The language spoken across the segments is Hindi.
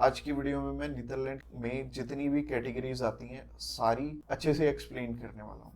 आज की वीडियो में मैं नीदरलैंड में जितनी भी कैटेगरीज आती हैं सारी अच्छे से एक्सप्लेन करने वाला हूँ।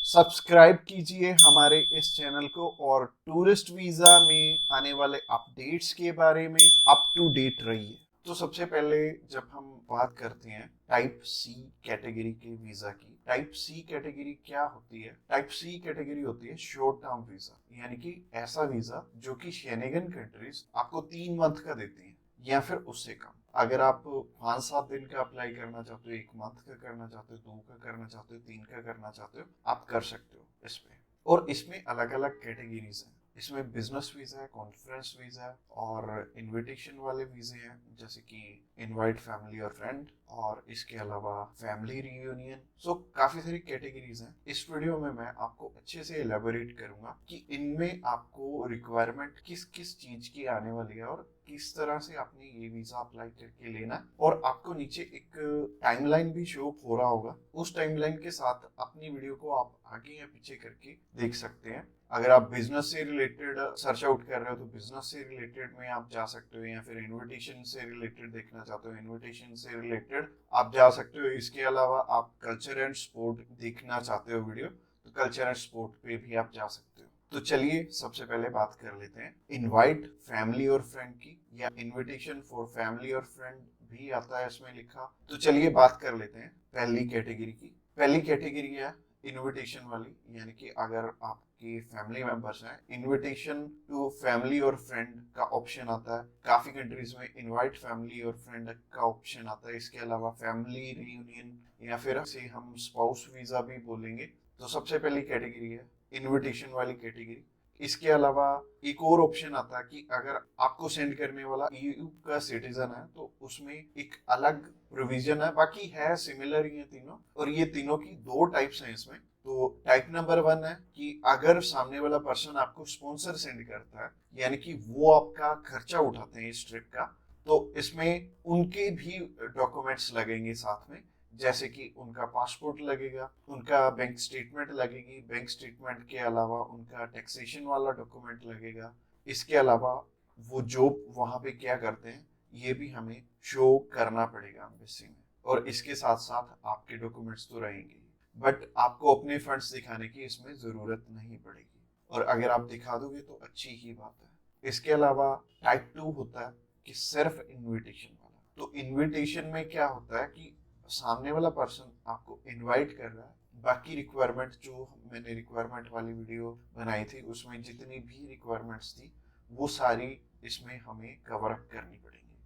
सब्सक्राइब कीजिए हमारे इस चैनल को और टूरिस्ट वीजा में आने वाले अपडेट्स के बारे में अप टू डेट रहिए। तो सबसे पहले जब हम बात करते हैं टाइप सी कैटेगरी के वीजा की, टाइप सी कैटेगरी क्या होती है? टाइप सी कैटेगरी होती है शॉर्ट टर्म वीजा, यानी कि ऐसा वीजा जो कि शेनेगन कंट्रीज आपको 3 मंथ का देती हैं या फिर उससे कम। अगर आप 5-7 दिन का अप्लाई करना चाहते हो, 1 मंथ का करना चाहते हो, 2 का करना चाहते हो, 3 का करना चाहते हो, आप कर सकते हो इस पे। और इसमें अलग अलग कैटेगरीज हैं। इसमें बिजनेस वीजा है, कॉन्फ्रेंस वीजा है और इनविटेशन वाले वीजे हैं, जैसे कि इनवाइट फैमिली और फ्रेंड, और इसके अलावा फैमिली रियूनियन। सो काफी सारी कैटेगरीज हैं। इस वीडियो में मैं आपको अच्छे से एलेबोरेट करूंगा कि इनमें आपको रिक्वायरमेंट किस किस चीज की आने वाली है और किस तरह से आपने ये वीजा अप्लाई करके लेना है। और आपको नीचे एक टाइमलाइन भी शो हो रहा होगा, उस टाइमलाइन के साथ अपनी वीडियो को आप आगे या पीछे करके देख सकते हैं। अगर आप बिजनेस से रिलेटेड सर्च आउट कर रहे हो तो बिजनेस से रिलेटेड में आप जा सकते हो, या फिर इनविटेशन से रिलेटेड देखना चाहते हो इनविटेशन से रिलेटेड आप जा सकते हो। इसके अलावा आप कल्चर एंड स्पोर्ट देखना चाहते हो वीडियो, तो कल्चर एंड स्पोर्ट पे भी आप जा सकते हो। तो चलिए सबसे पहले बात कर लेते हैं इनवाइट फैमिली और फ्रेंड की, या इनविटेशन फॉर फैमिली और फ्रेंड भी आता है इसमें लिखा। तो चलिए बात कर लेते हैं पहली कैटेगरी की। पहली कैटेगरी है इनविटेशन वाली, यानी कि अगर आपकी फैमिली मेंबर्स हैं, इनविटेशन टू फैमिली और फ्रेंड का ऑप्शन आता है। काफी कंट्रीज में इनवाइट फैमिली और फ्रेंड का ऑप्शन आता है। इसके अलावा फैमिली रियूनियन, या फिर से हम स्पाउस वीजा भी बोलेंगे। तो सबसे पहली कैटेगरी है इनविटेशन वाली कैटेगरी। इसके अलावा एक और ऑप्शन आता है कि अगर आपको सेंड करने वाला ईयू का सिटीजन है तो उसमें एक अलग प्रोविजन है, बाकी है सिमिलर ही है तीनों। और ये तीनों की 2 टाइप्स हैं इसमें। तो टाइप नंबर 1 है कि अगर सामने वाला पर्सन आपको स्पॉन्सर सेंड करता है, यानी कि वो आपका खर्चा उठाते हैं इस ट्रिप का, तो इसमें उनके भी डॉक्यूमेंट्स लगेंगे साथ में, जैसे कि उनका पासपोर्ट लगेगा, उनका बैंक स्टेटमेंट लगेगी, बैंक स्टेटमेंट के अलावा उनका टैक्सेशन वाला डॉक्यूमेंट लगेगा। इसके अलावा वो जॉब वहां पे क्या करते हैं ये भी हमें शो करना पड़ेगा एम्बेसी में। और इसके साथ साथ आपके डॉक्यूमेंट्स तो रहेंगे, बट आपको अपने फंड्स दिखाने की इसमें जरूरत नहीं पड़ेगी, और अगर आप दिखा दोगे तो अच्छी ही बात है। इसके अलावा टाइप 2 होता है कि सिर्फ इनविटेशन वाला। तो इनविटेशन में क्या होता है कि सामने वाला पर्सन आपको इनवाइट कर रहा है, बाकी रिक्वायरमेंट जो मैंने रिक्वायरमेंट वाली वीडियो बनाई थी उसमें जितनी भी रिक्वायरमेंट्स थी वो सारी इसमें हमें कवर अप करनी पड़ेंगी।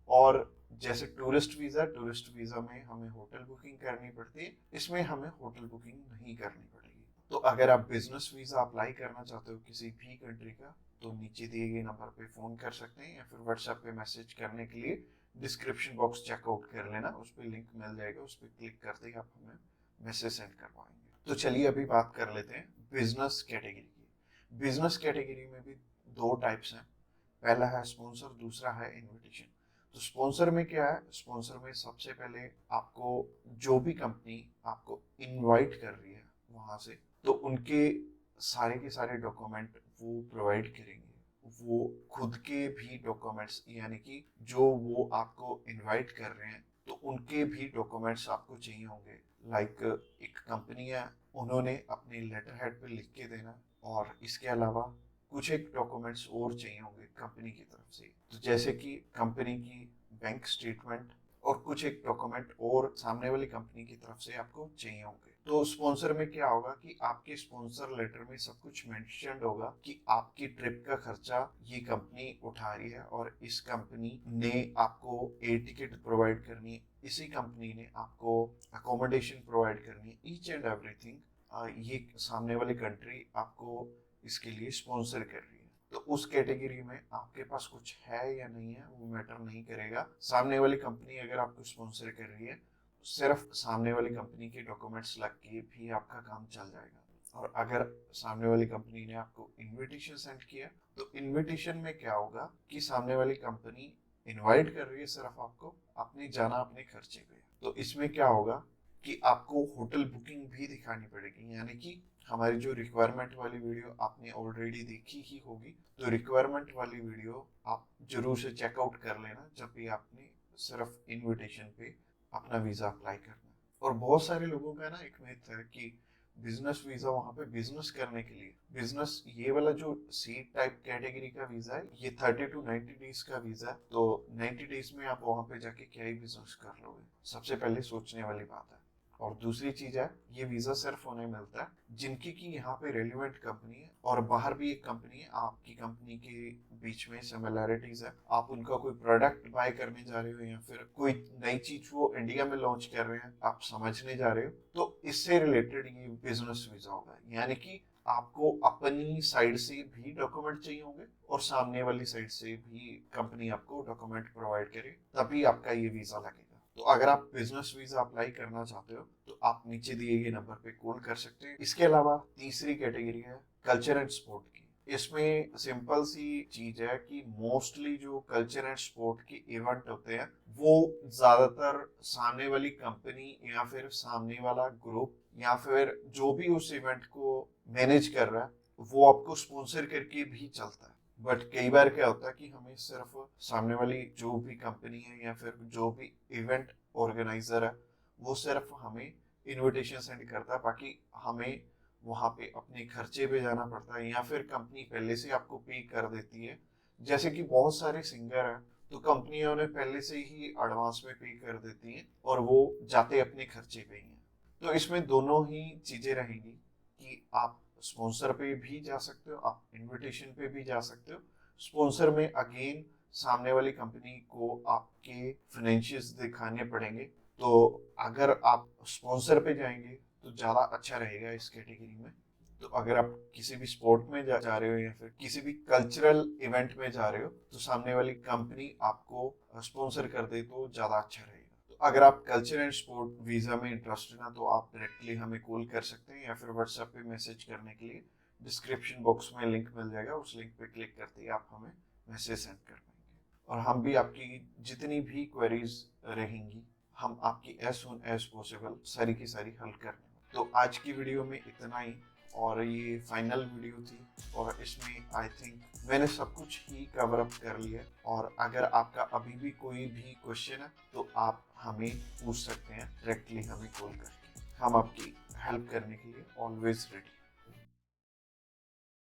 और जैसे टूरिस्ट वीजा में हमें होटल बुकिंग करनी पड़ती है, इसमें हमें होटल बुकिंग नहीं करनी पड़ेगी। तो अगर आप बिजनेस वीजा अप्लाई करना चाहते हो किसी भी कंट्री का, तो नीचे दिए गए नंबर पे फोन कर सकते हैं, या फिर व्हाट्सएप पे मैसेज करने के लिए डिस्क्रिप्शन बॉक्स चेकआउट कर लेना, उस पर लिंक मिल जाएगा, उस पर क्लिक करते ही आप हमें मैसेज सेंड करवाएंगे। तो चलिए अभी बात कर लेते हैं बिजनेस कैटेगरी की। बिजनेस कैटेगरी में भी 2 टाइप्स हैं, पहला है स्पॉन्सर, दूसरा है इनविटेशन। तो स्पॉन्सर में क्या है? स्पॉन्सर में सबसे पहले आपको जो भी कंपनी आपको इनवाइट कर रही है वहां से, तो उनके सारे के सारे डॉक्यूमेंट वो प्रोवाइड करेंगे। वो खुद के भी डॉक्यूमेंट्स, यानी कि जो वो आपको इनवाइट कर रहे हैं तो उनके भी डॉक्यूमेंट्स आपको चाहिए होंगे। लाइक एक कंपनी है, उन्होंने अपने लेटर हेड पे लिख के देना, और इसके अलावा कुछ एक डॉक्यूमेंट्स और चाहिए होंगे कंपनी की तरफ से। तो जैसे कि कंपनी की बैंक स्टेटमेंट और कुछ एक डॉक्यूमेंट और सामने वाली कंपनी की तरफ से आपको चाहिए होंगे। तो स्पॉन्सर में क्या होगा कि आपके स्पॉन्सर लेटर में सब कुछ मेंशन्ड होगा कि आपकी ट्रिप का खर्चा ये कंपनी उठा रही है, और इस कंपनी ने आपको एयर टिकट प्रोवाइड करनी है, इसी कंपनी ने आपको अकोमोडेशन प्रोवाइड करनी है, ईच एंड एवरीथिंग ये सामने वाली कंट्री आपको इसके लिए स्पॉन्सर कर रही है। तो उस कैटेगरी में आपके पास कुछ है या नहीं है वो मैटर नहीं करेगा। सामने वाली कंपनी अगर आपको स्पॉन्सर कर रही है तो सिर्फ सामने वाली कंपनी के डॉक्यूमेंट्स लग के भी आपका काम चल जाएगा। और अगर सामने वाली कंपनी ने आपको इनविटेशन सेंड किया तो इनविटेशन में क्या होगा कि सामने वाली कंपनी इनवाइट कर रही है सिर्फ आपको, अपनी जाना अपने खर्चे पे। तो इसमें क्या होगा कि आपको होटल बुकिंग भी दिखानी पड़ेगी, यानी कि हमारी जो रिक्वायरमेंट वाली वीडियो आपने ऑलरेडी देखी ही होगी, तो रिक्वायरमेंट वाली वीडियो आप जरूर से चेकआउट कर लेना जब भी आपने सिर्फ इनविटेशन पे अपना वीजा अप्लाई करना है। और बहुत सारे लोगों का ना एक मिथ है कि बिजनेस वीजा वहां पे बिजनेस करने के लिए, बिजनेस ये वाला जो सी टाइप कैटेगरी का वीजा है ये 30 to 90 डेज का वीजा है, तो 90 डेज में आप वहां पे जाके क्या ही बिजनेस कर लोगे, सबसे पहले सोचने वाली बात है। और दूसरी चीज है, ये वीजा सिर्फ उन्हें मिलता है जिनकी की यहाँ पे रेलिवेंट कंपनी है और बाहर भी एक कंपनी है, आपकी कंपनी के बीच में सिमिलैरिटीज है, आप उनका कोई प्रोडक्ट बाय करने जा रहे हो या फिर कोई नई चीज वो इंडिया में लॉन्च कर रहे हैं आप समझने जा रहे हो, तो इससे रिलेटेड ये बिजनेस वीजा होगा। यानी कि आपको अपनी साइड से भी डॉक्यूमेंट चाहिए होंगे और सामने वाली साइड से भी कंपनी आपको डॉक्यूमेंट प्रोवाइड करे, तभी आपका ये वीजा लगेगा। तो अगर आप बिजनेस वीजा अप्लाई करना चाहते हो तो आप नीचे दिए गए नंबर पे कॉल कर सकते हैं। इसके अलावा तीसरी कैटेगरी है कल्चर एंड स्पोर्ट की। इसमें सिंपल सी चीज है कि मोस्टली जो कल्चर एंड स्पोर्ट के इवेंट होते हैं वो ज्यादातर सामने वाली कंपनी या फिर सामने वाला ग्रुप या फिर जो भी उस इवेंट को मैनेज कर रहा है वो आपको स्पॉन्सर करके भी चलता है। बट कई बार क्या होता है कि हमें सिर्फ सामने वाली जो भी कंपनी है या फिर जो भी इवेंट ऑर्गेनाइजर है वो सिर्फ हमें इनविटेशन सेंड करता है, बाकी हमें वहां पे अपने खर्चे पे जाना पड़ता है या फिर कंपनी पहले से आपको पे कर देती है। जैसे कि बहुत सारे सिंगर हैं तो कंपनियां उन्हें पहले से ही एडवांस में पे कर देती हैं और वो जाते अपने खर्चे पे ही हैं। तो इसमें दोनों ही चीजें रहेंगी कि आप स्पॉन्सर पे भी जा सकते हो, आप इनविटेशन पे भी जा सकते हो। स्पॉन्सर में अगेन सामने वाली कंपनी को आपके फाइनेंशियल्स दिखाने पड़ेंगे, तो अगर आप स्पॉन्सर पे जाएंगे तो ज़्यादा अच्छा रहेगा इस कैटेगरी में। तो अगर आप किसी भी स्पोर्ट में जा रहे हो या फिर किसी भी कल्चरल इवेंट में जा रहे हो तो सामने वाली कंपनी आपको स्पॉन्सर कर दे तो ज़्यादा अच्छा रहेगा। तो अगर आप कल्चर एंड स्पोर्ट वीज़ा में इंटरेस्टेड हैं तो आप डायरेक्टली हमें कॉल कर सकते हैं या फिर व्हाट्सएप पे मैसेज करने के लिए डिस्क्रिप्शन बॉक्स में लिंक मिल जाएगा, उस लिंक पे क्लिक करते ही आप हमें मैसेज सेंड कर पाएंगे और हम भी आपकी जितनी भी क्वेरीज रहेंगी हम आपकी एज सुन एज पॉसिबल सारी की सारी हल कर देंगे। तो आज की वीडियो में इतना ही और ये फाइनल वीडियो थी और इसमें आई थिंक मैंने सब कुछ ही कवर अप कर लिया है। और अगर आपका अभी भी कोई भी क्वेश्चन है तो आप हमें पूछ सकते हैं डायरेक्टली हमें कॉल करके, हम आपकी हेल्प करने के लिए ऑलवेज रेडी।